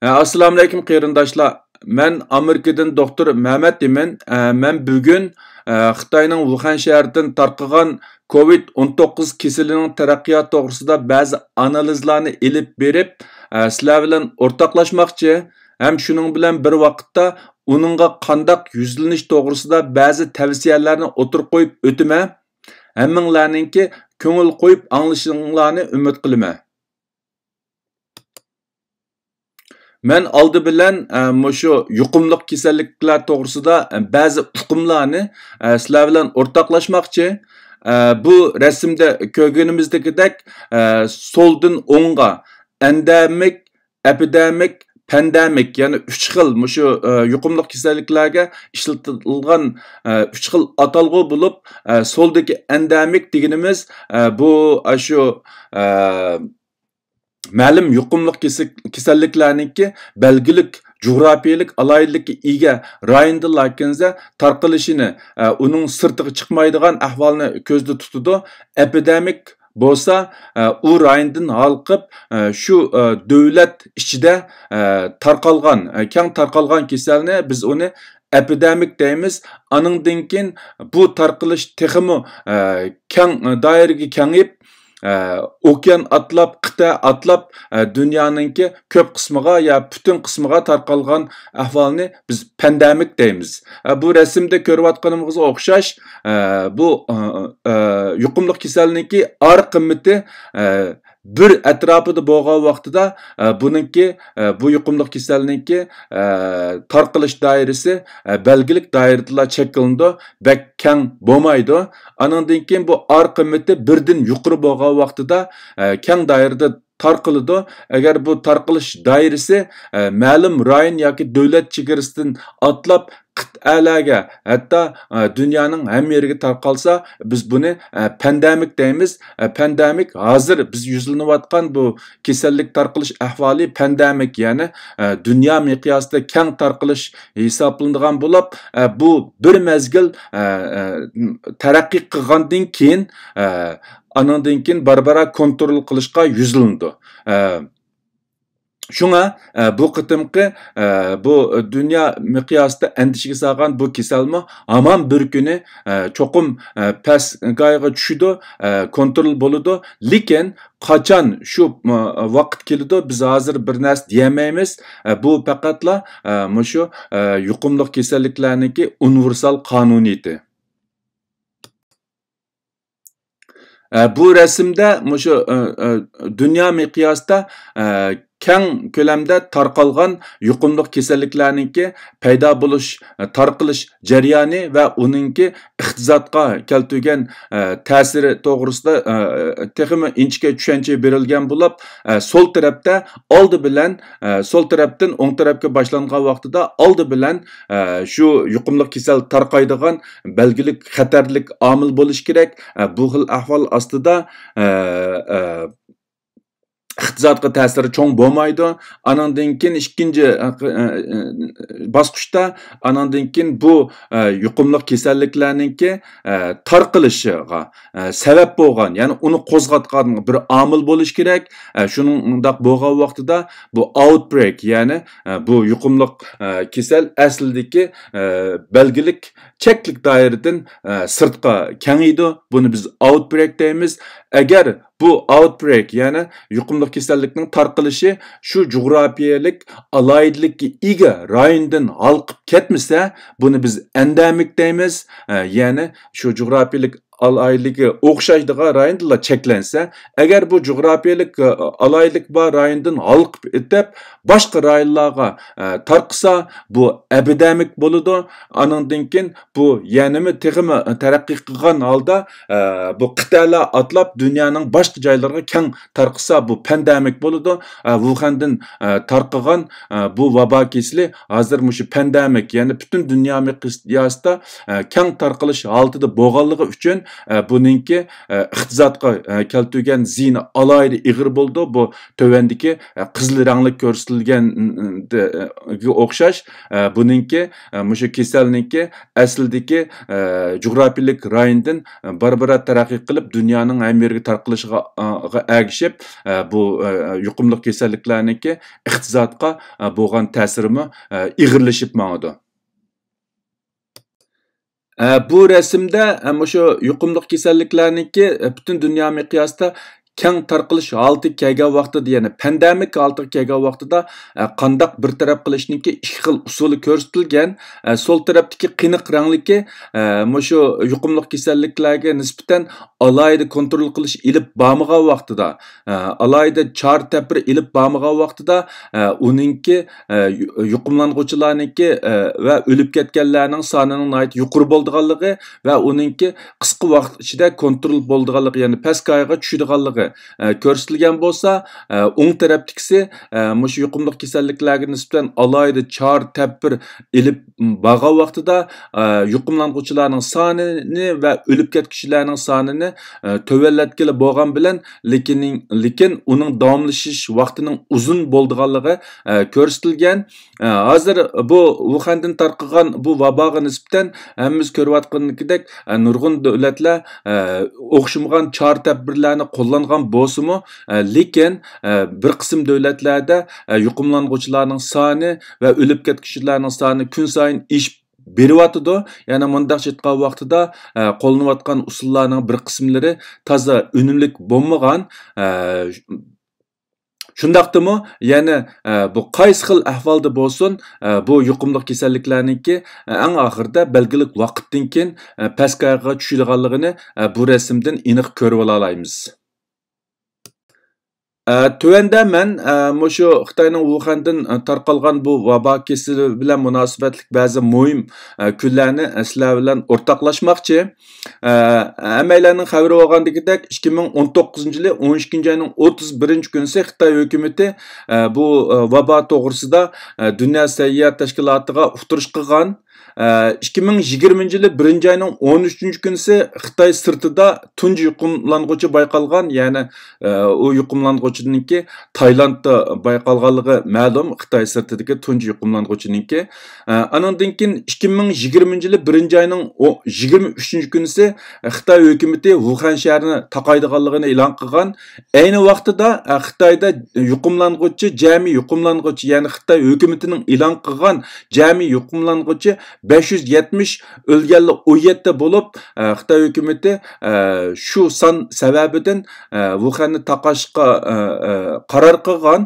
Assalamu alaykum qarindoshlar. Men Amerikadan doktor Mehmet demen. Men bugun Xitoyning Wuhan shahridan tarqagan COVID-19 keselining taraqqiyoti to'g'risida ba'zi analizlarni elib berib, sizlar bilan o'rtoqlashmoqchi. Ham shuning bilan bir vaqtda uningga qandaq yuzlanish to'g'risida ba'zi tavsiyalarni o'tirib qo'yib o'taman. Hammanglarningki ko'ngil qo'yib anglashinglarni umid qilaman. Men aldı bilen şu yuqumluq kasalliklar to'g'risida ba'zi uqumlarni sizlar bilan o'rtoqlashmoqchi. Bu rasmda ko'rganimizdagidek soldan o'ngga endemik, epidemik, pandemik yani 3 xil şu yuqumluq kasalliklarga ishlatilgan 3 xil atalg'u bo'lib, soldagi endemik deganimiz bu şu ma'lum yuqumluq kasalliklarningki belgilik coğrafiyalik alaylıkka ega rayonda lakinza tarqalishini uning sirtiga chiqmaydigan ahvolni ko'zda tutadi. Epidemik bo'lsa u rayondan halqib shu davlat ichida tarqalgan, keng tarqalgan kasalni biz uni epidemik deymiz. Aningdan keyin bu tarqalish texmi keng doiraga kengayib okean atlab, qıta atlab dünyanınki köp kısmıga ya bütün kısmıga tarqalgan ahvalni biz pandemik deymiz. Bu resimde görüvatqanımızga o'xshash bu yuqumluq kasallikki ar qimmati bir atrofida bo'lgan vaqtida buningki bu yuqumluq kasallikki tarqalish doirasi belgilik doirada cheklandi, bek keng bo'lmaydi. Anandan keyin bu ar qimmati birdan yuqori bo'lgan vaqtida keng doirada tarqaladi. Agar bu tarqalish doirasi ma'lum rayon yoki davlat chegarasidan atlab qit'alarga, hatto dunyoning hamma yeriga tarqalsa, biz buni pandemik deymiz. Pandemik hozir biz yuzlanayotgan bu kasallik tarqalish ahvoli pandemik, ya'ni dunyo miqyosida keng tarqalish hisoblanadigan bo'lib, bu bir mezgil taraqqiy qilgandan keyin anandan keyin barbara kontrol qilishga yuzlandi. Şuna bu qitimqi bu dünya miqyosida endişeге salgan bu kasalmi hamon bir kuni cho'qim past g'oyaga tushidi, kontrol bo'ladi. Lekin qachon shu vaqt keladi biz hozir bir narsa deyamaymiz. Bu faqatla shu yuqumli kasalliklarniki universal qonuniyati. Bu resimde şu dünya miqyosida keng ko'lamda tarqalgan yuqumli kasalliklarningki paydo bo'lish, tarqalish jarayoni va uningki iqtisodga keltirgan ta'siri to'g'risida texmi inchga tushuncha berilgan bo'lib, sol tarafda oldi bilan sol tarafdan o'ng tarafga boshlangan vaqtida oldi bilan shu yuqumli kasal tarqaydigan belgilik xatarlik omil bo'lish kerak. Bu xil ahvol ostida iqtisodga ta'siri cho'ng bo'lmaydi. Anandan keyin ikkinchi bosqichda anandan keyin bu yuqumli kasalliklarningki tarqalishiga sabab bo'lgan, ya'ni uni qo'zg'atgan bir omil bo'lish kerak. Shuningdek bo'lgan vaqtida bu outbreak, ya'ni bu yuqumli kasal aslidagi belgilik cheklik doiradan sirtqa kengaydi. Buni biz outbreak deymiz. Agar bu outbreak, ya'ni yuqumli kasallikning tarqalishi shu coğrafiyalik alayidlikka ega rayondan halqib ketmasa, buni biz endemik deymiz. Ya'ni shu coğrafiyalik alayligi o'xshaydigan rayonda cheklansa, agar bu coğrafiyalik alaylik bor rayondan halqib etib boshqa rayonlarga tarqisa, bu epidemik bo'ladi. Anandan keyin bu yanimi texmi taraqqiy qilgan holda bu qit'alar atlab dunyoning boshqa joylariga keng tarqisa, bu pandemik bo'ladi. Wuhandan tarqagan bu vabo kesali hozir shu pandemik, ya'ni butun dunyo miqyosida keng tarqalish holatida bo'lganligi uchun buningki iqtisodga keltirgan ziyni alayda ig'ir bo'ldi. Bu tövendiki qizil rangli ko'rsatilganga o'xshash buningki mushu kasallikki aslidagi jug'rafiyalik rayondan barbara taraqqiy qilib dunyoning Amerika tarqilishiga ergishib bu yuqumli kasalliklarniki iqtisodga bo'lgan ta'sirimi ig'irlashib mangdi. Bu rasmda mushu yuqumli kasalliklarniki butun dunyo miqyosida keng tarqalish holati kelgan vaqtida, ya'ni pandemik holatiga kelgan vaqtida qandaq bir taraf qilishniki ikki xil usuli ko'rsatilgan. Sol tarafdagi qiniq rangliki mushu yuqumli kasalliklarga nisbatan alayda kontrol qilish ilib bormagan vaqtida, alayda chor tapir ilib bormagan vaqtida uningki yuqumlanuvchilarniki va o'lib ketganlarning sonining nihoyat yuqori bo'lganligi va uningki qisqa vaqt ichida kontrol bo'lganligi, ya'ni pastga tushadiganligi ko'rsatilgan bo'lsa, o'ng tarafdagisi mushu yuqumli kasalliklarga nisbatan alayda chor tapir ilib borgan vaqtida yuqumlanuvchilarning sonini va o'lib ketganlarning sonini tövelletkili bo'lgan bilan lekin uning davomlashish vaqtining uzun bo'lganligi ko'rsatilgan. Hozir bu Wuhandan tarqagan bu vaboga nisbatan hammamiz ko'rayotgandek nurg'un davlatlar o'xshamagan chor tadbirlarni qo'llangan bo'lsa-mu, lekin bir qism davlatlarda yuqumlanuvchilarning soni va o'lib ketganlarning soni kun sayin oshib beriyotidu. Ya'ni mundaqcha aytgan vaqtida qo'llanayotgan usullarning bir qismlari toza unumlik bo'lmagan. Shundaqdimi, ya'ni bu qaysi xil ahvolda bo'lsin, bu yuqumli kasalliklarniki eng oxirida belgilik vaqtdan keyin pastga tushadiganligini bu rasmdan aniq ko'rib olamiz. Tövende men mushu Xitoyning Wuhandan tarqalgan bu vabo kesili bilan munosabatlik ba'zi muhim kunlarni sizlar bilan o'rtoqlashmoqchi. Hammalarning xabari bo'lgandagidek 2019-yili 12-oyning 31-kunisi Xitoy hukumatı bu vabo to'g'risida Dunyo sayyohat tashkilotiga uqtirish qilgan. 2020-yili 1-oyning 13-kunisi Xitoy sirtida tunji yuqumlanuvchi bayqalgan, ya'ni o yuqumlanuvchininki Taylandda bayqalganligi ma'lum. Xitoy sirtidagi tunji yuqumlanuvchininki anandan keyin 2020-yili 1-oyning 23-kunisi Xitoy hukumatı Wuhan shahrini taqaydiganligini e'lon qilgan. Ayni vaqtida Xitoyda yuqumlanuvchi jami yuqumlanuvchi, ya'ni Xitoy hukumatining e'lon qilgan jami yuqumlanuvchi 570 o'lganlar 17 bo'lib, Xitoy hukumatı shu son sababidan Wuhanni taqashga qaror qilgan.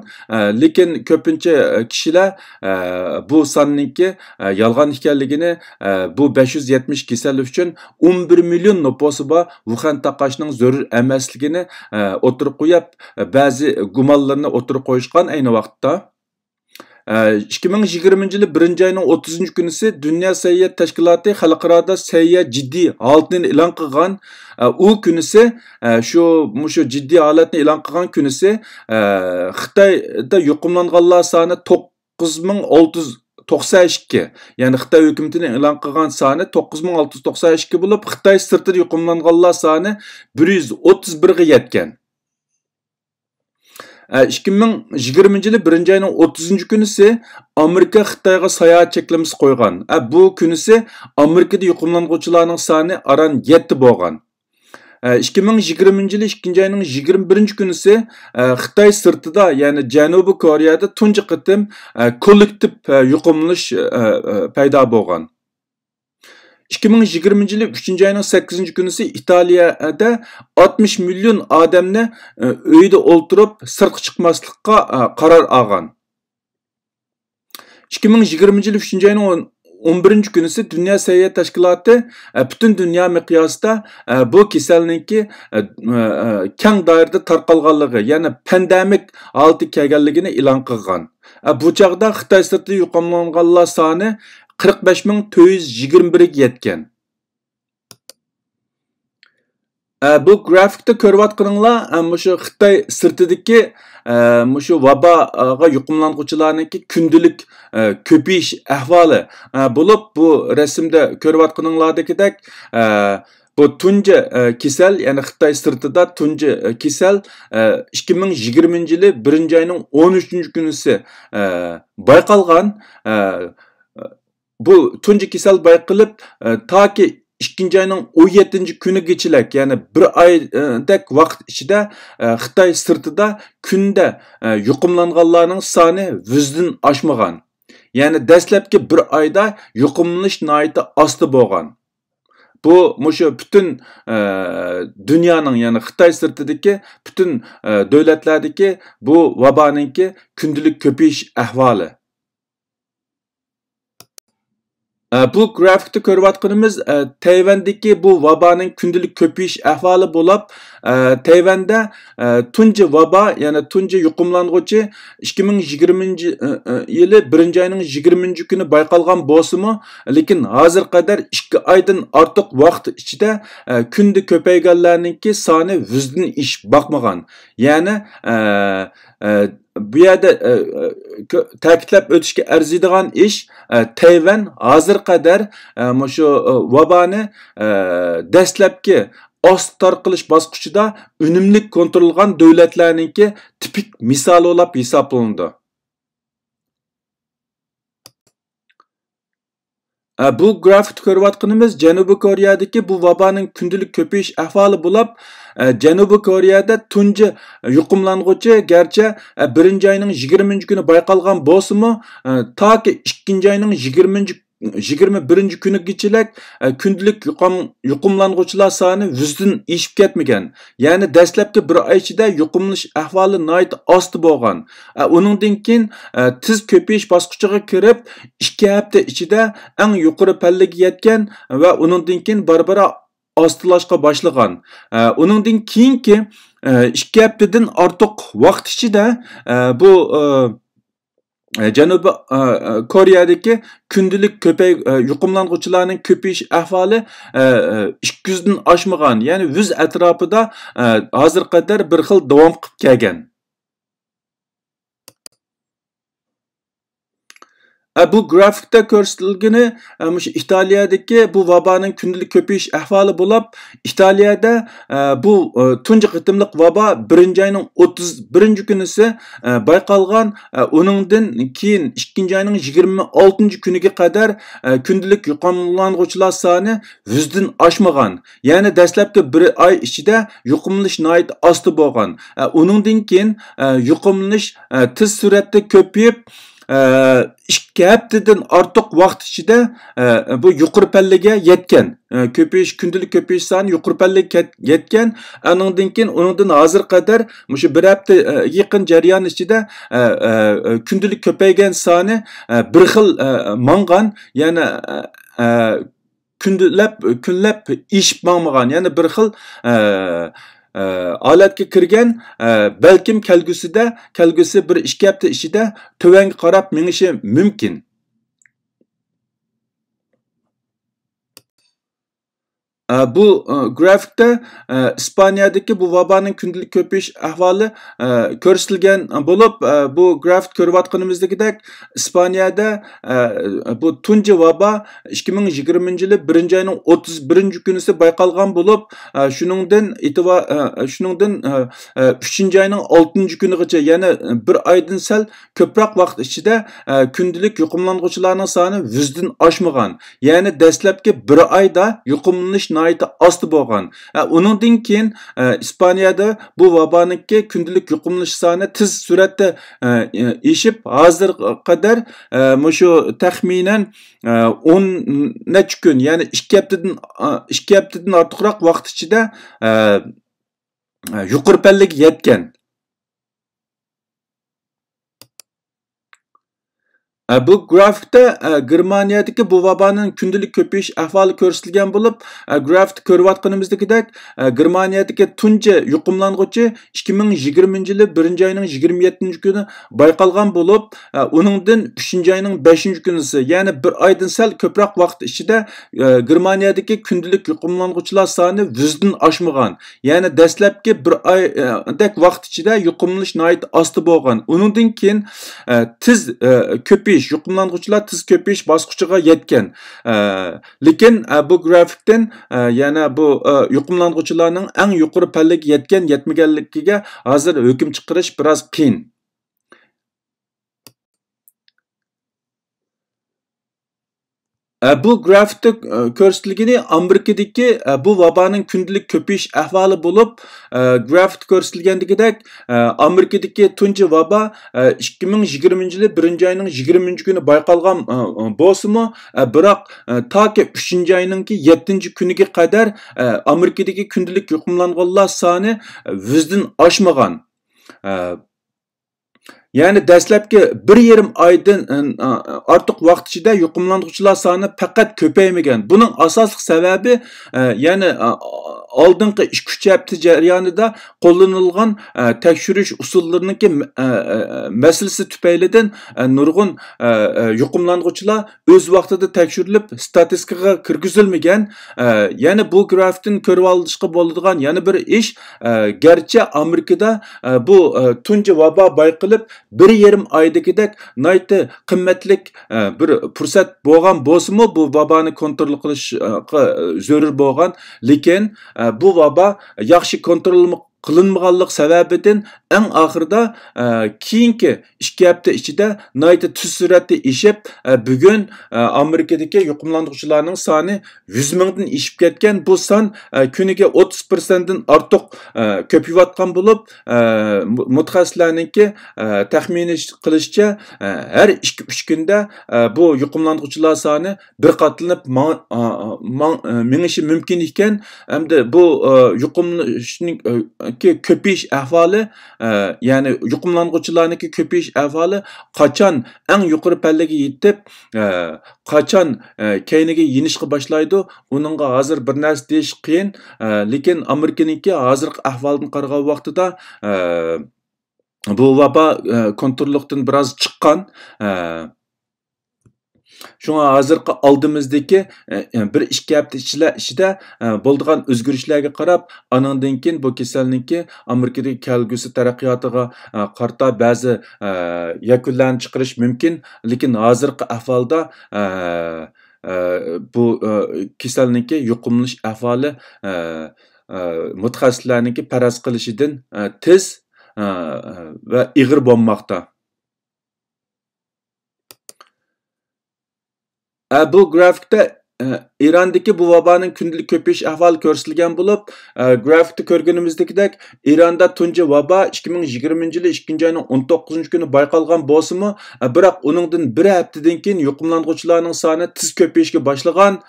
Lekin ko'pincha kishilar bu sonninki yolg'on ekanligini, bu 570 kasal uchun 11 million nufusi bor Wuhan taqashning zarur emasligini o'tirib qo'yib, ba'zi gumonlarni o'tirib qo'yishgan. Ayni vaqtda 2020-yili 1-oyning 30-kunisi Dunyo sayyohat tashkiloti xalqaro sayyohat jiddiy holatni e'lon qilgan. U kunisi mushu jiddiy holatni e'lon qilgan kunisi Xitoyda yuqumlanganlar soni 9692, ya'ni Xitoy hukumatining e'lon qilgan soni 9692 bo'lib, Xitoy sirtida yuqumlanganlar soni 131 ga yetgan. 2020-yili 1-oyning 30-kunisi Amerika Xitoyga sayohat cheklamasi qo'ygan. Bu kunisi Amerikada yuqumlanuvchilarning soni aran 7 bo'lgan. 2020-yili 2-oyning 21-kunisi Xitoy sirtida, ya'ni Janubiy Koreyada tunji qitim kollektiv yuqumlanish paydo bo'lgan. 2020-yili 3-oyning 8-kunisi Italiyada 60 million odamni uyda o'ltirib sirtqa chiqmaslikka qaror olgan. 2020-yili 3-oyning 11-kunisi Dunyo sayyohat tashkiloti butun dunyo miqyosida bu kasallikni keng doirada tarqalganligi, ya'ni pandemik holati kelganligini e'lon qilgan. Bu chaqda Xitoy sirtida yuqumlanganlar soni 45421 ga yetgan. Bu grafikda ko'rayotganinglar mushu Xitoy sirtidagi mushu vaboga yuqumlanuvchilarningki kundalik ko'payish ahvoli bo'lib, bu rasmda ko'rayotganinglardagidek bu tunji kesel, yani Xitoy sirtida tunji kesel 2020 yılı 1 ayının 13. günüsü bayqalgan. Bu tunji kesel bayqılıp taki 2 ayının 17. günü geçilek, yani bir aydek vaqt içinde Xitoy sirtida künde yuqumlanganlarning soni 100'dün aşmagan. Yani dastlabki bir ayda yuqumlanish nihoyatda osti bo'lgan. Bu mushu bütün dünyanın, yani Xitoy sirtidagi bütün davlatlardagi bu vaboninki kundilik ko'payish ahvoli. Bu grafikte ko'rayotganimiz Tayvandagi bu vaboning kundilik ko'payish ahvoli bo'lib, Tayvanda tunji vabo, yani tunji yuqumlanguvchi 2020 yılı 1 ayının 20. günü bayqalgan bo'lsa-mu, lekin hozir qadar 2 aydan ortiq vaqt ichida kundi ko'payganlarninki soni 100'dün ish baqmagan. Yani bu yerda ta'kidlab o'tishga arziydigan ish, Tayvan hozir qadar shu vaboni dastlabki ost tarqalish bosqichida unumli kontrol qilgan davlatlarninki tipik misoli bo'lib hisoblandi. Bu grafikte ko'rayotganimiz Janubiy Koreyadagi bu vaboning kundilik ko'payish ahvoli bo'lib, Janubiy Koreyada tunji yuqumlanguvchi garchi 1 ayının 20. günü bayqalgan bo'lsa-mu, taki 2 ayının 21. günü geçilek kundilik yuqumlanguvchilar soni 100'dün ishib ketmagan. Yani dastlabki bir ay ichida yuqumlanish ahvoli nihoyat osti bo'lgan. Uningdan keyin tiz ko'payish bosqichiga kirib 2 hafta ichida eng yuqori pallaga yetgan va uningdan keyin barbara ostilashga boshlagan. Uningdan keyingi 2 haftadan ortiq vaqt ichida bu Janubiy Koreyadagi kundilik yuqumlanguvchilarning ko'payish ahvoli 200'dün oshmagan. Yani 100 atrofida hozir qadar bir xil davom qilib kelgan. Bu grafikte ko'rsatilgani İtalya'daki bu vaboning kundilik ko'payish ahvoli bo'lib, İtalya'da bu tunji qitimliq vabo 1 ayının 31. günüsü bayqalgan. Uningdan keyin 2 ayının 26. güniga qadar kundilik yuqumlanguvchilar soni 100'dün oshmagan. Yani dastlabki bir ay ichida yuqumlanish nihoyat osti bo'lgan. Uningdan keyin yuqumlanish tez suratda ko'payib 2 haftadan ortiq vaqt ichida bu yuqori pallaga yetgan. Kundilik ko'payish soni yuqori pallaga yetgan. Uningdan keyin uningdan hozir qadar shu 1 hafta yaqin jarayon ichida kundilik ko'paygan soni bir xil mangan, yani kunlab ish mangmagan, yani bir xil holatga kirgan. Balkim kelgusi bir 2 hafta ichida tövanga qarab menishi mumkin. Bu grafikte İspanya'daki bu vaboning kundilik ko'payish ahvoli ko'rsatilgan bo'lib, bu grafik ko'rayotganimizdagidek İspanya'da bu tunji vabo 2020 yılı 1 ayının 31. günüsü bayqalgan bo'lib, shuningdan 3 ayının 6. günigacha, yani bir aydan sal ko'proq vaqt ichida kundilik yuqumlanguvchilarning soni 100'dün oshmagan. Yani dastlabki bir ayda yuqumlanish nihoyatda osti bo'lgan. Uningdan keyin İspanya'da bu vaboninki kundilik yuqumlanish soni tiz suratda ishib, hozir qadar shu taxminan 10 necha kun, yani 2 haftadan ortiqroq vaqt ichida yuqori pallaga yetgan. Bu grafikte Germaniyadaki bu vaboning kundilik ko'payish ahvoli ko'rsatilgan bo'lib, grafikda ko'rayotganimizdagidek Germaniyadagi tunji yuqumlanguvchi 2020 yılı 1 ayının 27. günü bayqalgan bo'lib, uningdan 3 ayının 5. günüsü, yani bir aydan sal ko'proq vaqt ichida Germaniyadagi kundilik yuqumlanguvchilar soni 100'dün oshmagan. Yani dastlabki bir aydek vaqt ichida yuqumlanish nihoyat osti bo'lgan. Uningdan keyin tiz ko'payish köpeyiş, yuqumlanğuchilar tez köpeyiş bosqichiga yetgan. Lekin bu grafikdan yana bu yuqumlanğuchilarning eng yuqori pallaga yetgan yetmaganligiga hozir hukm chiqarish biroz qiyin. Bu grafikte ko'rsatilgani Amerikadagi bu vaboning kundalik ko'payish ahvoli bo'lib, grafikda ko'rsatilgandagidek Amerikadagi tunji vabo 2020-yil 1-oyning 20-kuni bayqalgan bo'lsa-mu, biroq toki 3-oyning 7-kuniga qadar Amerikadagi kundalik yuqumlanganlar soni 100dan oshmagan. Yani dastlabki 1,5 oydan ortiq vaqt ichida yuqumlanuvchilar soni faqat ko'paymagan. Buning asosli sababi yani oldingi 2-3 hafta jarayonida qo'llanilgan tekshirish usullarining masalasi tufaylidan nurg'un yuqumlanuvchilar o'z vaqtida tekshirilib statistikaga kirgizilmagan. Yani bu grafikdan ko'rib olishga bo'ladigan yana bir ish, garchi Amerikada bu tunji vabo bayqalib 1,5 oydagidek nayti qimmatlik bir fursat bo'lgan bo'lsa-mu, bu vaboni kontrol qilishga zarur bo'lgan, lekin bu vabo yaxshi kontrol qilinmaganlik sababidan eng oxirida keyingi 2 hafta ichida nayti tez suratda ishib, bugun Amerikadagi yuqumlanuvchilarning soni 100 mingdan ishib ketgan. Bu son kuniga 30%dan ortiq ko'payayotgan bo'lib, mutaxassislarningki taxmin qilishicha har 2-3 kunda bu yuqumlanuvchilar soni bir qatlanib minishi mumkin ekan. Hamda bu yuqumlanishning ko'payish ahvoli, ya'ni yuqumlanuvchilarniki ko'payish ahvoli qachon eng yuqori pallaga yetib, qachon keyniga yenishga boshlaydi, uningga hozir bir narsa deyish qiyin. Lekin Amerikaniki hozirgi ahvoldan qaragan vaqtida bu vabo kontrollikdan biroz chiqqan. Şuna hozirgi oldimizdagi 1-2 hafta ichida bo'lgan o'zgarishlarga qarab, anandan keyin bu kasallikni Amerikadagi kelgusi taraqqiyotiga qarta ba'zi yakunlarni chiqarish mumkin, lekin hozirgi ahvolda bu kasallikni yuqumlanish ahvoli mutaxassislarning faraz qilishidan tez ve ig'ir bo'lmoqda. Bu grafikda İran'daki bu vabanın kundalik ko'payish ahvoli ko'rsatilgan bo'lib, grafikda ko'rganimizdagidek İran'da tunji vabo 2020-yil 2-oyning 19-kuni bayqalgan bo'lsa-mu, biroq uningdan bir haftadan keyin yuqumlanuvchilarning soni tez ko'payishga boshlagan.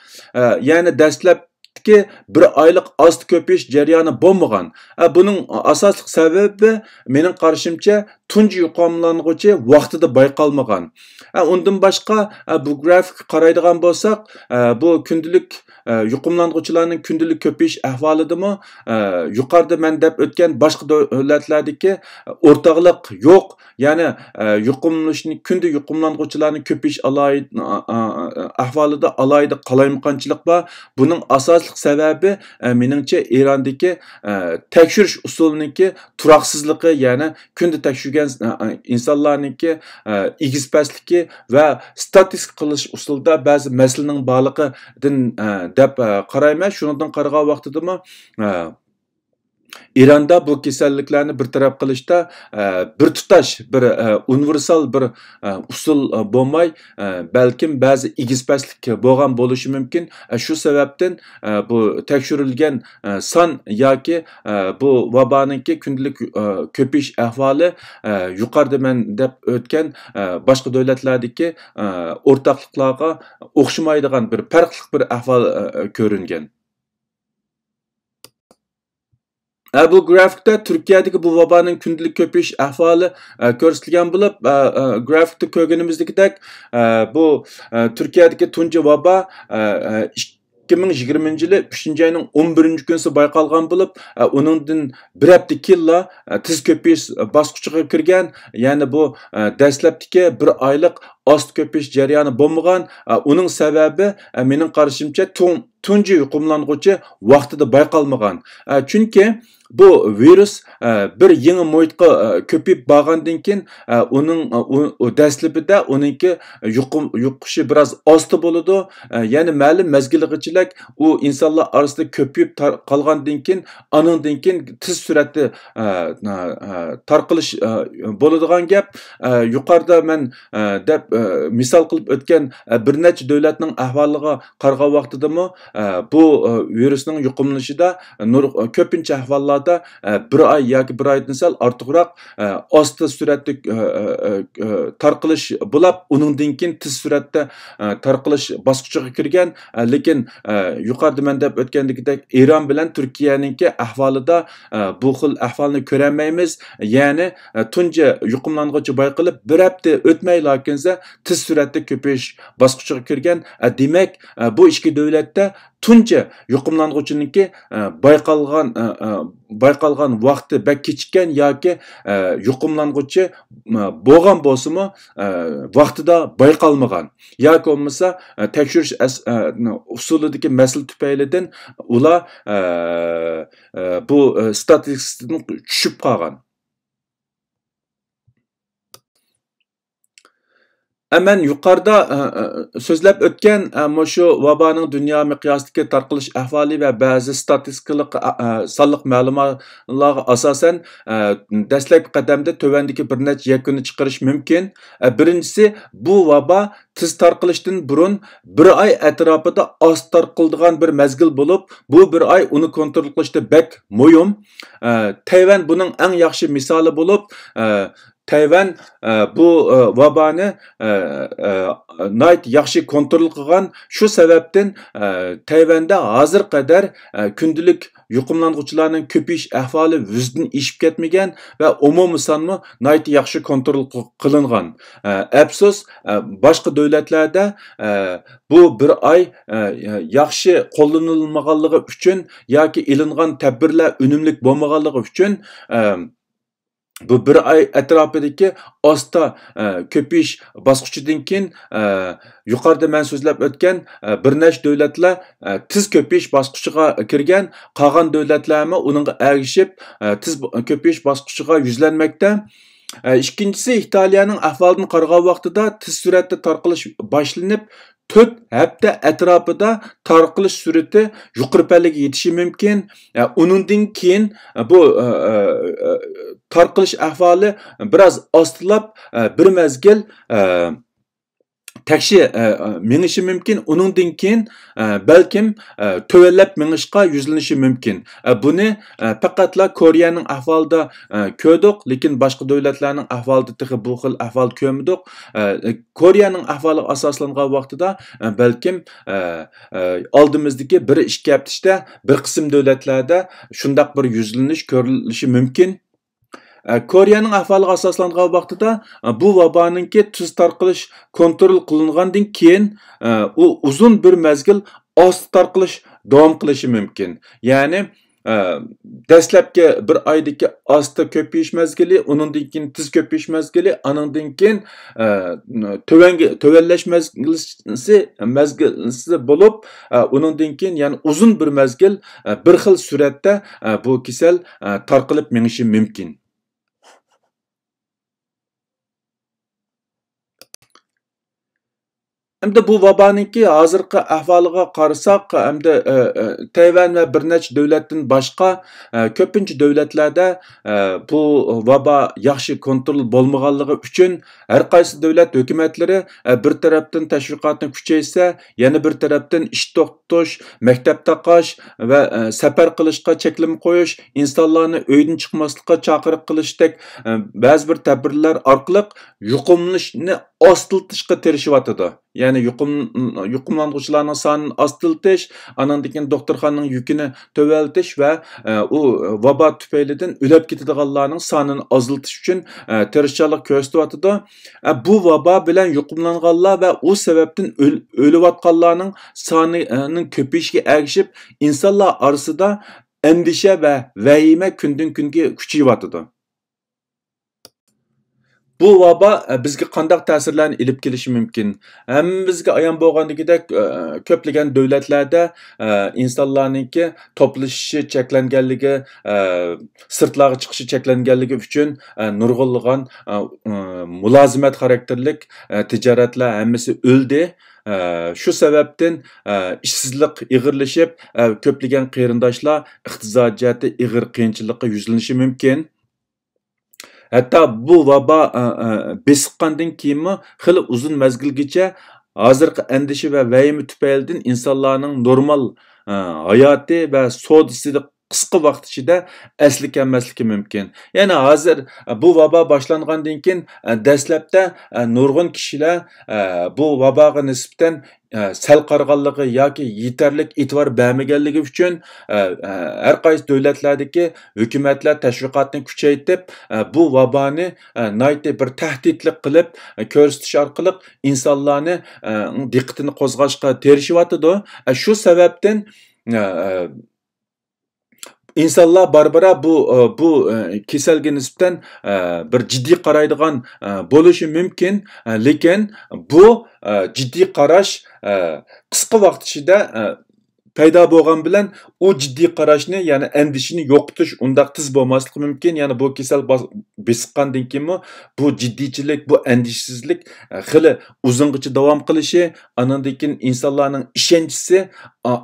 Ya'ni dastlab bir oylik osti ko'payish jarayoni bo'lmagan. Buning asosli sababi mening qarashimcha tunji yuqumlanuvchi vaqtida bayqalmagan. Undan boshqa bu grafik qaraydigan bo'lsak, bu kundalik yuqumlanuvchilarning kundalik ko'payish ahvolidami yuqorida men deb o'tgan boshqa davlatlardagi o'rtoqlik yo'q. Ya'ni yuqumlanishni kunda yuqumlanuvchilarning ko'payish ahvolida alayda qalaymaqonchilik bor. Buning asosli sababi meningcha Irondagi tekshirish usuliniki turoqsizligi, ya'ni kunda tekshirgan insonlarningki egizpasligi va statistik qilish usulida ba'zi masalaning borligidan deb qarayman. Shundan qaragan vaqtidami İran'da bu kasalliklarni bir taraf qilishda bir tutash bir universal bir usul bo'lmay, balkim ba'zi egizpaslik bo'lgan bo'lishi mumkin. Shu sababdan bu tekshirilgan son yoki bu vaboninki kundalik ko'payish ahvoli yuqorida men deb o'tgan boshqa davlatlardagi o'rtoqliklarga o'xshamaydigan bir farqli bir ahvol ko'ringan. Bu grafikda Türkiye'deki bu vabanın kundalik ko'payish ahvoli ko'rsatilgan bo'lib, grafikda ko'rganimizdagidek bu Türkiye'deki tunji vabo 2020-yil 3-oyning 11-kunisi bayqalgan bo'lib, uningdan bir hafta keyin tez ko'payish bosqichiga kirgan. Ya'ni bu dastlabki 1 oylik ost ko'payish jarayoni bo'lmagan. Uning sababi mening qarashimcha tunji yuqumlanğuchi vaqtida bayqalmagan. Chunki bu virus bir yangi muhitga ko'payib borgandan keyin uning dastlabida uningki yuqishi biroz osti bo'ladi. Ya'ni ma'lum mezgilgacha u insonlar orasida ko'payib qolgandan keyin anandan keyin tez suratda tarqalish bo'ladigan gap. Yuqorida men deb misol qilib o'tgan bir necha davlatning ahvoliga qargan vaqtidami bu virusning yuqumlanishida ko'pincha ahvollarda bir oy yoki bir oydan sal ortiqroq osti suratda tarqalish bo'lib, uningdan keyin tez suratda tarqalish bosqichiga kirgan. Lekin yuqorida men deb o'tgandagidek Eron bilan Turkiyaningki ahvolida bu xil ahvolni ko'rolmaymiz. Ya'ni tunji yuqumlanğuchi bayqalib bir hafta o'tmaylarkinsa tez suratda ko'payish bosqichiga kirgan. Demak, bu ikki davlatda tunji yuqumlanğuchiniki bayqalgan vaqti bak kechikkan yoki yuqumlanğuchi bo'lgan bo'lsa-mu vaqtida bayqalmagan yoki bo'lmasa tekshirish usulidagi masala tufaylidan ular bu statistikadan tushib qolgan. Hemen yukarıda sözlep ötken şu vabanın dünya miqyasidagi tarqalish ahvoli ve bazı statistikalık sonliq ma'lumotlarga asosan dastlabki qadamda tövendeki bir necha yakuni chiqarish mumkin. Birinchisi, bu vaba tez tarqalishdan burun bir ay atrofida oz tarqaladigan bir mezgil bo'lib, bu bir ay uni kontrol qilishda bek muhim. Tayvan buning eng yaxshi misoli bo'lib, Tayvan bu vabani yaxshi kontrol qilgan. Shu sababdan Tayvanda hozir qadar kundalik yuqumlanğuchilarning ko'payish ahvoli yuzdan eshib ketmagan va umumiy sonmi yaxshi kontrol qilingan. Afsus, boshqa davlatlarda bu bir ay yaxshi qo'llanilmaganligi uchun yoki ilingan tadbirlar unumli bo'lmaganligi uchun bu bir ay atrofidagi osta ko'payish bosqichidan keyin yuqorida men so'zlab o'tgan bir nechta davlatlar tez ko'payish bosqichiga kirgan, qolgan davlatlarmi uningga ergishib tez ko'payish bosqichiga yuzlanmoqda. İkincisi, İtaliyaning ahvolidan qargan vaqtida tez suratda tarqalish boshlanib 4 hafta atrofida tarqalish surati yuqori pallaga yetishi mumkin. Uningdan keyin bu tarqalish ahvoli biroz ostilab bir mezgil tekşi minişi mümkün. Onundan keyin belkim tövellep minişqa yüzlenishi mümkün. Bunu faqatla Koreyaning ahvolida ko'rdik, lekin boshqa davlatlarning ahvolida texi bu xil ahvol ko'rmadik. Koreyaning ahvoliga asoslangan vaqtida belkim oldimizdagi 1-2 hafta ichida bir qism davlatlarda shundoq bir yuzlanish ko'rilishi mumkin. Koreyaning ahvoliga asoslangan vaqtida bu vaboninki tez tarqalish kontrol qilingandan keyin u uzun bir mezgil ost tarqalish davom qilishi mumkin. Ya'ni dastlabki bir oydagi osta ko'payish mezgili, uningdan keyin tez ko'payish mezgili, aningdan keyin tövellash mezgili bo'lib, uningdan keyin ya'ni uzun bir mezgil bir xil suratda bu kasal tarqalib menishi mumkin. Hamda bu vabaningki hozirgi ahvoliga qarasak, hamda Tayvan va bir nechta davlatdan boshqa ko'pincha davlatlarda bu vaba yaxshi kontrol bo'lmaganligi uchun har qaysi davlat hukumatlari bir tarafdan tashviqotni kuchaysa, yana bir tarafdan ish to'xtatish, maktab taqash va safar qilishga cheklama qo'yish, insonlarni uydan chiqmaslikka chaqiriq qilishdek ba'zi bir tadbirlar orqali yuqumlanishni ostiltishga tirishyotdi. Yani yuqumlanğuchilarning sonini ostiltish, anandan keyin doktorxonaning yukini töveltish va u vabo tufaylidan o'lib ketadiganlarning sonini oziltish uchun tirishchilik ko'rsatyotdi. Bu vabo bilan yuqumlanganlar va u sababdan o'layotganlarning sonining ko'payishiga ergishib, insonlar orasida andisha va vahima kundan kunga kuchayyotdi. bu vaba bizga qanday ta'sirlarni ilib kelishi mumkin? Hammamizga ayon bo'lgandagidek ko'plagan davlatlarda insonlarningki to'plashishi cheklanganligi, sirtlarga chiqishi cheklanganligi uchun nurg'unlagan mulozimat xarakterlik tijoratlar hammasi o'ldi. Shu sababdan ishsizlik ig'irlashib, ko'plagan qarindoshlar iqtisodiy jihatda ig'ir qiyinchilikqa yuzlanishi mumkin. Hatta bu vaba besiqqandan keyinmi xili uzun mezgilgacha hozirgi andishi va vahima tufaylidan insonlarning normal hayoti va savdosida qisqa vaqt ichida asli kelmasligi mumkin. Ya'ni hozir bu vaba boshlangandan keyin dastlabda nurg'un kishilar bu vaboga nisbatan sal qarag'anligi yoki yetarlik e'tibor bermaganligi uchun har qaysi davlatlardagi hukumatlar tashviqotni kuchaytirib bu vaboni bir tahdidlik qilib ko'rsatish orqali insonlarni diqqatini qo'zg'ashga tirishayotidi. Shu sababdan İnsanlar barbara bu kasalga nisbatan bir jiddiy qaraydigan bo'lishi mumkin, lekin bu jiddiy qarash qisqa vaqt ichida paydo bo'lgan bilan u jiddiy qarashni, ya'ni andishini yo'qotish undaq tiz bo'lmasligi mumkin. Ya'ni bu kasal besiqqandan keyin bu jiddiychilik, bu andishsizlik xili uzungacha davom qilishi, andan keyin insonlarning ishonchisi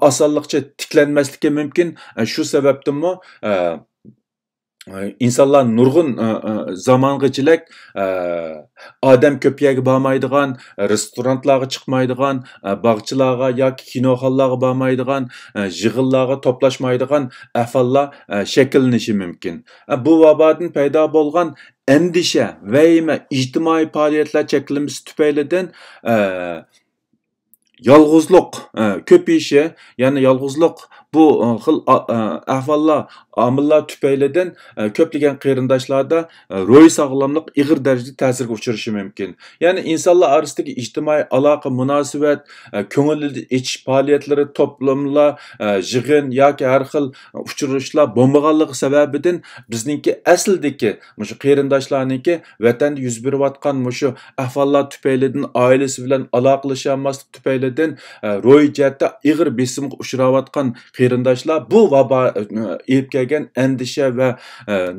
osonlikcha tiklanmasligi mumkin. Shu sababdanmi insonlar nurg'un zamongachilik odam ko'p yerga bormaydigan, restoranlarga chiqmaydigan, bog'chalarga yoki kinoxonalarga bormaydigan, yig'inlarga to'plashmaydigan ahvollar shakllanishi mumkin. Bu vabodan paydo bo'lgan andisha, vahima, ijtimoiy faoliyatlar cheklanmasi tufaylidan yolg'izlik ko'payishi, ya'ni yolg'izlik bu xil ahvollar omillar tufaylidan ko'plagan qarindoshlarda ruhiy sog'lomlik ig'ir darajada ta'sirga uchrashi mumkin. Ya'ni insonlar orasidagi ijtimoiy aloqa, munosabat, ko'ngilni ichish faoliyatlari, to'plamlar, yig'in yoki har xil uchrashishlar bo'lmaganligi sababidan bizningki aslidagi shu qarindoshlarningki vatanda yuz berayotgan shu ahvollar tufaylidan oilasi bilan aloqalasha olmaslik tufaylidan ruhiy jihatda ig'ir besimga uchrayotgan qarindoshlar bu vabo elib kelgan andisha va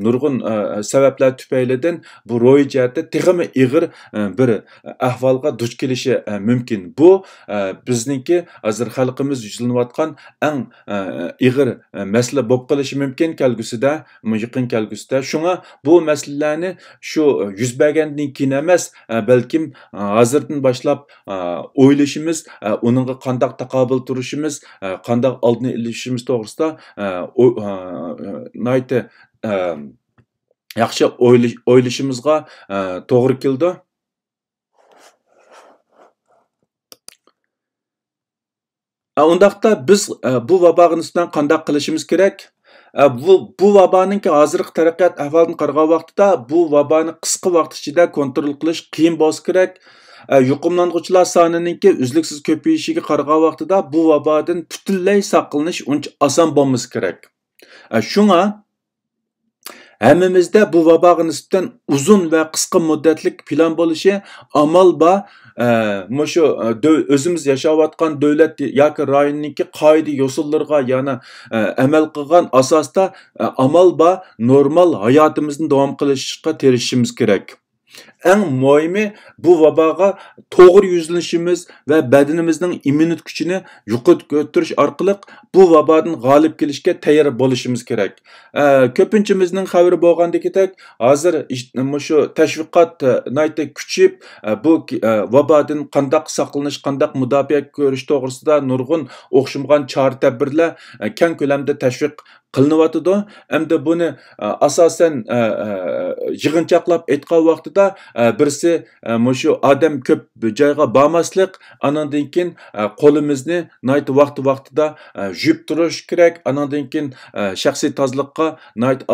nurg'un sabablar tufaylidan bu ruhiy jihatda texmi ig'ir bir ahvolga duch kelishi mumkin. Bu bizningki hozir xalqimiz yuzlanayotgan eng ig'ir masala bo'lib qolishi mumkin kelgusida, yaqin kelgusida. Shunga bu masalalarni shu yuz bergandan keyin emas, balkim hozirdan boshlab o'ylashimiz, uningga qanday taqobil turishimiz, qanday oldini olishimiz to'g'risida yaxshi o'ylashimizga to'g'ri keldi. Undaqda biz bu vaboga nisbatan qanday qilishimiz kerak? Bu vaboning hozirgi taraqqiyot ahvolidan qaragan vaqtida bu vaboni qisqa vaqt ichida kontrol qilish qiyin bo'lsa kerak. Yuqumlanuvchilar sonininki uzluksiz ko'payishiga qaragan vaqtida bu vabodan butunlay saqlanish uncha oson bo'lmasa kerak. Shunga hammamizda bu vaboga nisbatan uzun va qisqa muddatlik plan bo'lishi amal bor. Shu o'zimiz yashayotgan davlat yoki rayonniki qoida usullariga yana amal qilgan asosda amal bor normal hayotimizni davom qilishga tirishishimiz kerak. Eng muhimi bu vaboga to'g'ri yuzlanishimiz va badanimizning immunitet kuchini yuqori ko'tarish orqali bu vabodan g'olib kelishga tayyor bo'lishimiz kerak. Ko'pinchimizning xabari bo'lgandagidek, hozir shu tashviqot kuchib, bu vabodan qanday saqlanish, qanday mudofaa ko'rish to'g'risida nurg'un o'xshamagan chora-tadbirlar keng ko'lamda tashviq qilinyotidi. Hamda buni asosan yig'inchoqlab aytgan vaqtida birisi shu odam ko'p joyga bormaslik, andan keyin qo'limizni vaqtida yuvib turish kerak, andan keyin shaxsiy tozaliqqa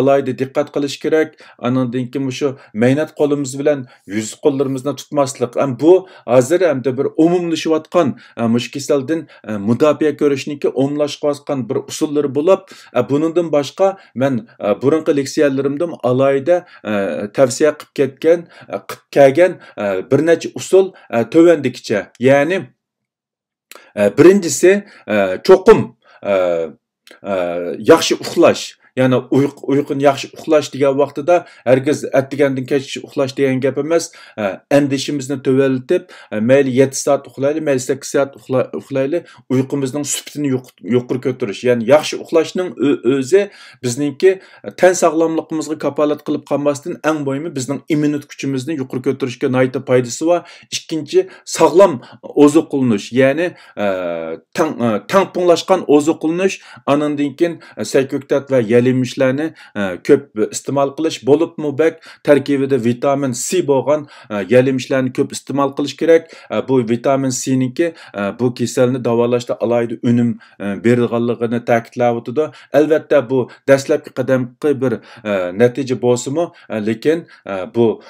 alohida diqqat qilish kerak, andan keyin shu mehnat qo'limiz bilan yuz qo'llarimizni tutmaslik. Bu hozir hamda bir umumlashayotgan mush kasaldan mudofaa ko'rishniki umumlashayotgan bir usullari bo'lib, buni Bunundan başqa men burunqi leksiyalarimda alayda tavsiya qilib kelgan bir necha usul tövendikçe. Yani birincisi çoqum yaxshi uxlash. Yani uyqun yaxshi uxlash degan vaqtida herkes atdigandan kech uxlash degan gap emas. Endişimizni töveltib, mayli 7 saat uxlayli, mayli 8 saat uxlayli, uyqumuzning sifatini yuqori ko'tarish. Yani yaxshi uxlashning o'zi bizningki tan sog'lomligimizga kapolat qilib qolmasdan eng muhimi bizning immunitet kuchimizni yuqori ko'tarishga nihoyatda foydasi bor. Ikkinchi, sog'lom ozuqlanish, ya'ni tangpunglashgan ozuqlanish, anandan keyin sayko'ktat va yemişlarni ko'p iste'mol qilish bo'libmi bak tarkibida vitamin C bo'lgan yemişlarni ko'p iste'mol qilish kerak. Bu vitamin C'niki bu kasalni davolashda alohida unum berilganligini ta'kidlab o'tdi. Albatta bu dastlabki qadamki bir natija bo'lsa-mu, lekin bu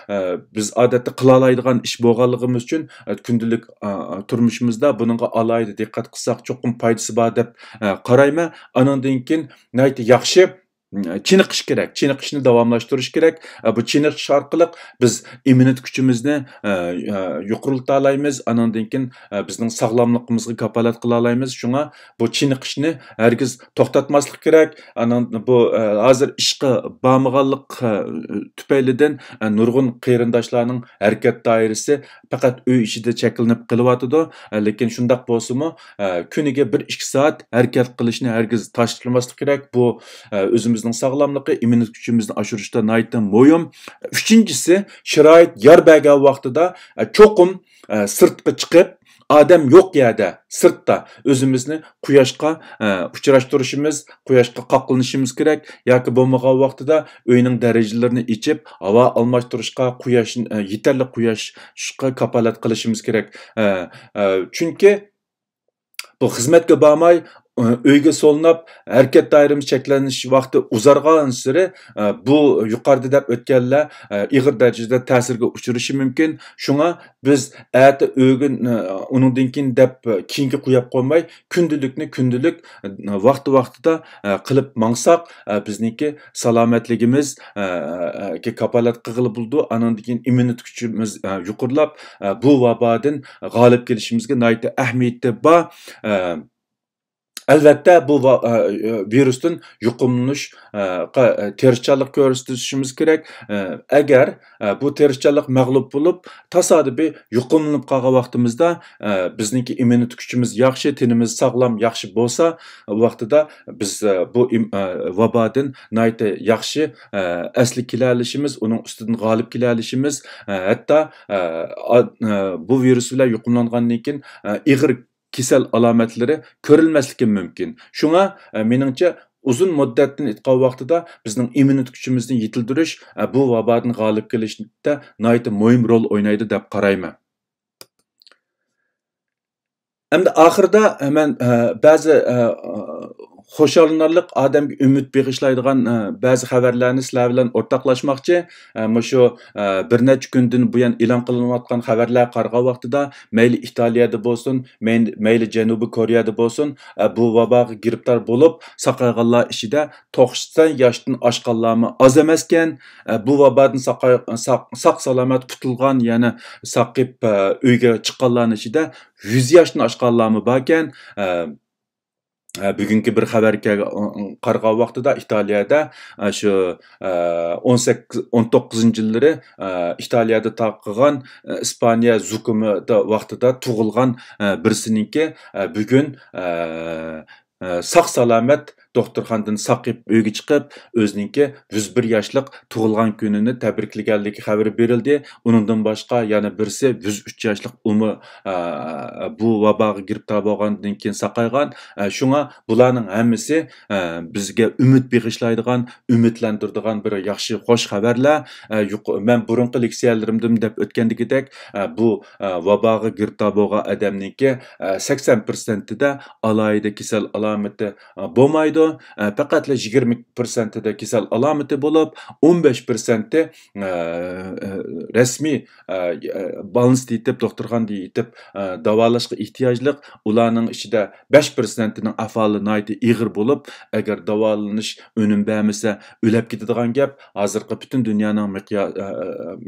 biz odatda qila oladigan ish bo'lganligimiz uchun kundalik turmushimizda buningga alohida diqqat qilsak cho'qim foydasi bor deb qarayman. Anandan keyin nihoyat yaxshi chiniqish kerak. Chiniqishni davomlashtirish kerak. Bu chiniqish orqali biz immunitet kuchimizni yuqorilta olamiz. Anandan keyin bizning sog'lomligimizga kapolat qila olamiz. Shunga bu chiniqishni hargiz to'xtatmaslik kerak. Bu hozir ishqa bormaganlik tufaylidan nurg'un qarindoshlarning harakat doirasi faqat uy ichida cheklanib qilyotidi. Lekin shundoq bo'lsa-mu, kuniga 1-2 soat harakat qilishni hargiz tashlamaslik kerak. Bu o'zimizning sog'lomligi, immunitet kuchimizni oshirishda nihoyatda muhim. Uchinchisi, sharoit yor bergan vaqtida cho'qim sirtqa chiqib, odam yo'q yerda sirtda o'zimizni quyoshga uchrashtirishimiz, quyoshga qoqlanishimiz kerak. Yoki bo'lmagan vaqtida uyning darajalarini ichib, havo almashtirishga, yetarli quyoshga kapolat qilishimiz kerak. Chunki bu xizmatga bormay uyga solinib, harakat doiramiz cheklanish vaqti uzargan sari bu yuqorida deb o'tganlar ig'ir darajada ta'sirga uchrashi mumkin. Shunga biz ati o'gin uningdan keyin deb keyinga qo'yib qo'ymay, kundulik vaqtida qilib mangsak bizniki salomatligimiz kapolat qilib bo'ldi. Anandan keyin immunitet kuchimiz yuqorilab, bu vabodan g'olib kelishimizga nihoyatda ahamiyati bor. Albatta bu virusdan yuqumlanish terishchanlik ko'rsatishimiz kerak. Agar bu terishchanlik mag'lub bo'lib, tasodifiy yuqumlanib qolgan vaqtimizda bizningki immunitet kuchimiz yaxshi, tenimiz sog'lom, yaxshi bo'lsa, vaqtida biz bu vabodan nihoyatda yaxshi asli kela olishimiz, uning ustidan g'olib kela olishimiz, hatto bu virus bilan yuqumlangandan keyin ig'ir kasal alomatlari ko'rilmasligi mumkin. Shunga meningcha uzun muddatdan o'tgan vaqtida bizning immunitet kuchimizni yetildirish bu vabodan g'olib kelishda nihoyatda muhim rol o'ynaydi deb qarayman. Endi oxirida men ba'zi xo'shallanarlik odamga umid bag'ishlaydigan ba'zi xabarlarni sizlar bilan o'rtoqlashmoqchi. Shu bir necha kundan buyon e'lon qilinayotgan xabarlar qarag'an vaqtida mayli Italiyada bo'lsin, mayli Janubiy Koreyada bo'lsin, bu vaboga giribtor bo'lib, saqayganlar ichida 90 yoshdan oshganlarmi oz emas ekan. Bu vabodan saq salomat qutulgan, ya'ni saqib uyga chiqqanlarning ichida 100 yoshdan oshganlarmi bor ekan. Bugungi bir xabarga qarag'an vaqtida Italiyada shu 19-yillari Italiyada tarqagan Ispaniya zukumida vaqtida tug'ilgan birsiniki bugun saq salomat doktorxonadan saqib uyga chiqib, o'zininki 101 yoshlik tug'ilgan kunini tabriklaganligi xabar berildi. Uningdan boshqa yana birisi 103 yoshlik bu vaboga giribtor bo'lgandan keyin saqaygan. Shunga bularning hammasi bizga umid bag'ishlaydigan, umidlantiradigan bir yaxshi xo'sh xabarlar. Men burunqi leksiyalarimda deb o'tgandagidek, bu vaboga giribtor bo'lgan odamningki 80%da alohida kasal alomati bo'lmaydi. bo'lmaydi. Faqat 20% kasal alomati bo'lib, 15% rasmiy balans yetib, doktorxonada yetib davolashga ehtiyojliq. Ularning ichida 5%ning ahvoli nihoyatda ig'ir bo'lib, agar davolanish unum bermasa, o'lib ketadigan gap. Hozirgi butun dunyoning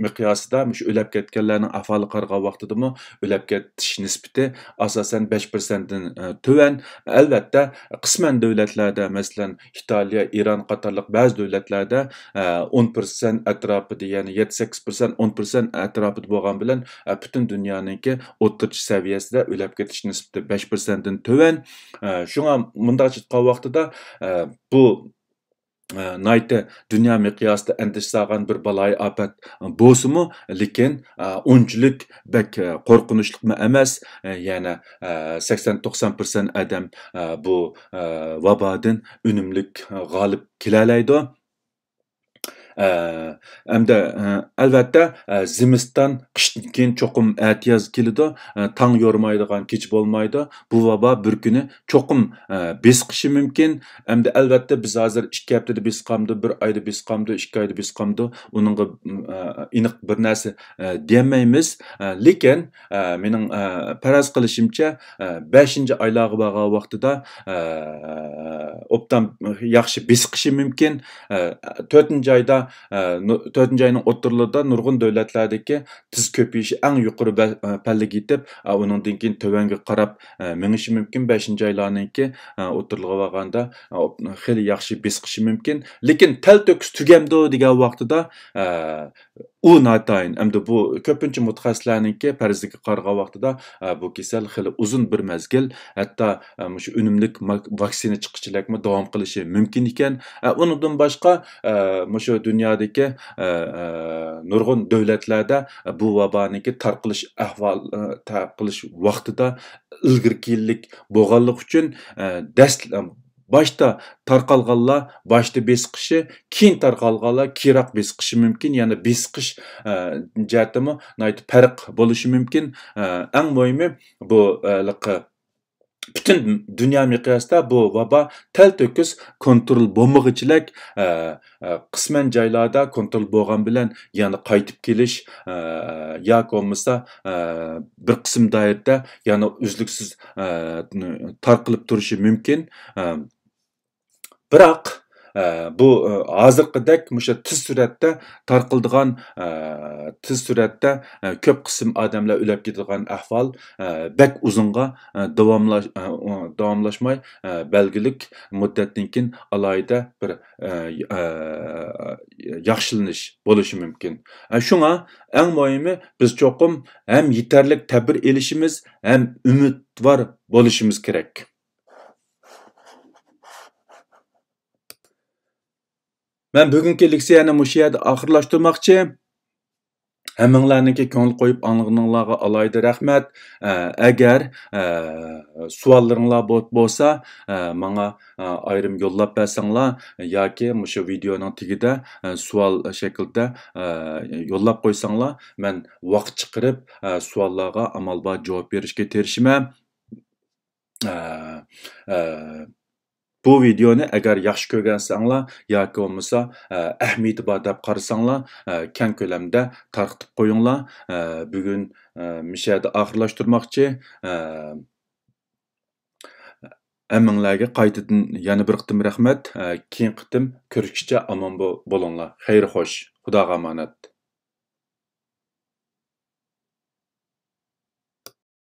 miqyosida shu o'lib ketganlarning ahvoli qargan vaqtidami o'lib ketish nisbati asosan 5%dan tuvan. Albatta, qisman davlatlarda, masalan, Italiya, Iran qatorliq ba'zi davlatlarda 10% atrofida, ya'ni 7-8%, 10% atrofida bo'lgan bilan butun dunyoninki o'rtacha saviyasida o'lib ketish nisbati 5%dan tuvan. Shunga mundaq chiqqan vaqtida bu nihoyatda dunyo miqyosida andish solgan bir baloyi ofat bo'lsa-mu, lekin unchalik bak qo'rqinchli emas. Yana 80-90% odam bu vabodan unumlik g'olib kelalaydi. Hamda albatta zimiston qishdan keyin cho'qim atiyaz keladi. Tang yormaydigan kech bo'lmaydi. Bu vabo bir kuni cho'qim besqishi mumkin. Hamda albatta biz hozir 2 haftada besqamdi, 1 oyda besqamdi, 2 oyda besqamdi. Uningga aniq bir narsa demaymiz. Lekin mening faraz qilishimcha 5-oylarga borgan vaqtida obdan yaxshi besqishi mumkin. 4-oyda 4-oyning o'rtalarida nurg'un davlatlardagi tiz ko'payishi eng yuqori pallaga yetib, uningdan keyin tövanga qarab menishi mumkin. 5-oylarningki o'rtalarga borganda xeli yaxshi besqishi mumkin. Lekin tal to'kis tugamdi degan vaqtida u natayin. Hamda bu ko'pincha mutaxassislarningki farziga qargan vaqtida bu kasal xeli uzun bir mezgil, hatto shu unumlik vaksina chiqishilikmi davom qilishi mumkin ekan. Undan boshqa shu dunyodagi nurg'un davlatlarda bu vaboninki tarqalish vaqtida ilgirkilik bo'lganlik uchun başta tarqalganlar başta besqishi, keyin tarqalganlar keyinroq besqishi mumkin. Ya'ni besqish jihatimi nihoyat farq bo'lishi mumkin. Eng muhimi bu bütün dünya miqyosida bu vabo tal to'kis kontrol bo'lmag'ichilik, qisman joylarda kontrol bo'lgan bilan yana qaytib kelish yoki bo'lmasa bir qism doirada yana uzluksiz tarqalib turishi mumkin. Biroq bu hozirgidek musha tez suratda tarqaladigan, tez suratda ko'p qism odamlar o'lib ketadigan ahvol bak uzunga davomlashmay belgilik muddatdan keyin alayda bir yaxshilanish bo'lishi mumkin. Shunga eng muhimi biz cho'qim ham yetarli tadbir elishimiz, ham umidvor bo'lishimiz kerak. Ben bugünkü leksiyani mushu yerda oxirlashtirmoqchi. Hammanglarningki ko'ngil qo'yib anglag'aninglarga alayda rahmat. Agar savollaringlar bo'lsa, menga ayrim yo'llab bersanglar yoki mushu videoning tagida savol shaklida yo'llab qo'ysanglar, men vaqt chiqarib savollarga amal bor javob berishga tirishaman. Bu videoni agar yaxshi ko'rgansanglar yoki bo'lmasa ahamiyati bor deb qarasanglar, keng ko'lamda tarqatib qo'yinglar. Bugun mishada oxirlashtirmoqchi. Hammanglarga qaytadan yana bir qitim rahmat. Keyin qitim ko'rishgacha omon bo'linglar. Xayr xo'sh. Xudoga omonat.